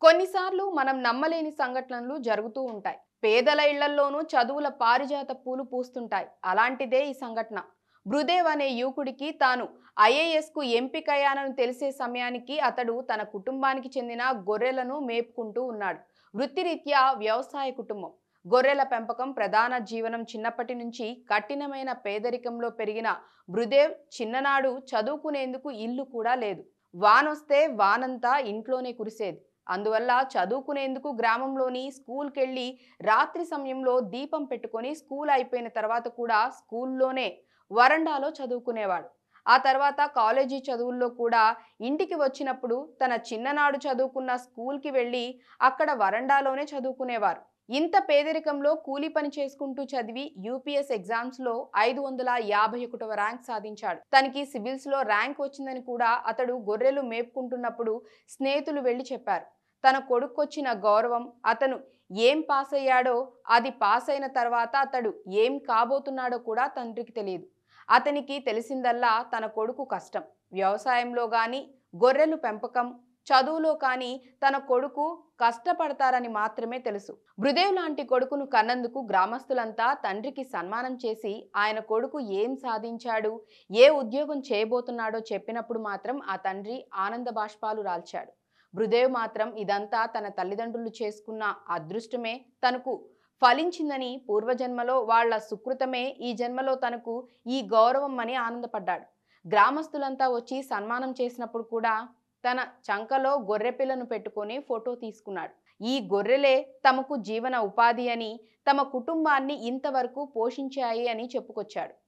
కొన్నిసార్లు మనం నమ్మలేని సంఘటనలు జరుగుతూ ఉంటాయి. పేదల ఇళ్లల్లోనూ చదువుల పారిజాత పూలు పూస్తుంటాయి. అలాంటిదే ఈ సంఘటన. భృదేవ్ అనే యువకుడికి తాను ఐఏఎస్కు ఎంపికయ్యానని తెలిసే సమయానికి అతడు తన కుటుంబానికి చెందిన గొర్రెలను మేపుకుంటూ ఉన్నాడు. వృత్తిరీత్యా వ్యవసాయ కుటుంబం. గొర్రెల పెంపకం ప్రధాన జీవనం. చిన్నప్పటి నుంచి కఠినమైన పేదరికంలో పెరిగిన భృదేవ్ చిన్ననాడు చదువుకునేందుకు ఇల్లు కూడా లేదు. వానొస్తే వానంతా ఇంట్లోనే కురిసేది. అందువల్ల చదువుకునేందుకు గ్రామంలోని స్కూల్‌కెళ్ళి రాత్రి సమయంలో దీపం పెట్టుకొని స్కూల్ అయిపోయిన తర్వాత కూడా స్కూల్‌లోనే వరండాలో చదువుకునేవాడు. ఆ తర్వాత కాలేజీ చదువుల్లో కూడా ఇంటికి వచ్చినప్పుడు తన చిన్ననాడు చదువుకున్న స్కూల్‌కి వెళ్ళి అక్కడ వరండాలోనే చదువుకునేవారు. ఇంత పేదరికంలో కూలి పని చేసుకుంటూ చదివి యూపీఎస్ ఎగ్జామ్స్‌లో 551వ ర్యాంక్ సాధించాడు. తనకి సివిల్స్‌లో ర్యాంక్ వచ్చిందని కూడా అతడు గొర్రెలు మేపుకుంటున్నప్పుడు స్నేహితులు వెళ్లి చెప్పారు. తన కొడుక్కొచ్చిన గౌరవం, అతను ఏం పాస్ అయ్యాడో, అది పాస్ అయిన తర్వాత అతడు ఏం కాబోతున్నాడో కూడా తండ్రికి తెలియదు. అతనికి తెలిసిందల్లా తన కొడుకు కష్టం. వ్యవసాయంలో గాని, గొర్రెలు పెంపకం, చదువులో కానీ తన కొడుకు కష్టపడతారని మాత్రమే తెలుసు. భృదేవ్ లాంటి కొడుకును కన్నందుకు గ్రామస్తులంతా తండ్రికి సన్మానం చేసి ఆయన కొడుకు ఏం సాధించాడు, ఏ ఉద్యోగం చేయబోతున్నాడో చెప్పినప్పుడు మాత్రం ఆ తండ్రి ఆనంద బాష్పాలు రాల్చాడు. భృదేవ్ మాత్రం ఇదంతా తన తల్లిదండ్రులు చేసుకున్న అదృష్టమే తనకు ఫలించిందని, పూర్వజన్మలో వాళ్ల సుకృతమే ఈ జన్మలో తనకు ఈ గౌరవం అని ఆనందపడ్డాడు. గ్రామస్తులంతా వచ్చి సన్మానం చేసినప్పుడు కూడా తన చంకలో గొర్రెపిల్లను పెట్టుకొని ఫోటో తీసుకున్నాడు. ఈ గొర్రెలే తమకు జీవన ఉపాధి అని, తమ కుటుంబాన్ని ఇంతవరకు పోషించాయి అని చెప్పుకొచ్చాడు.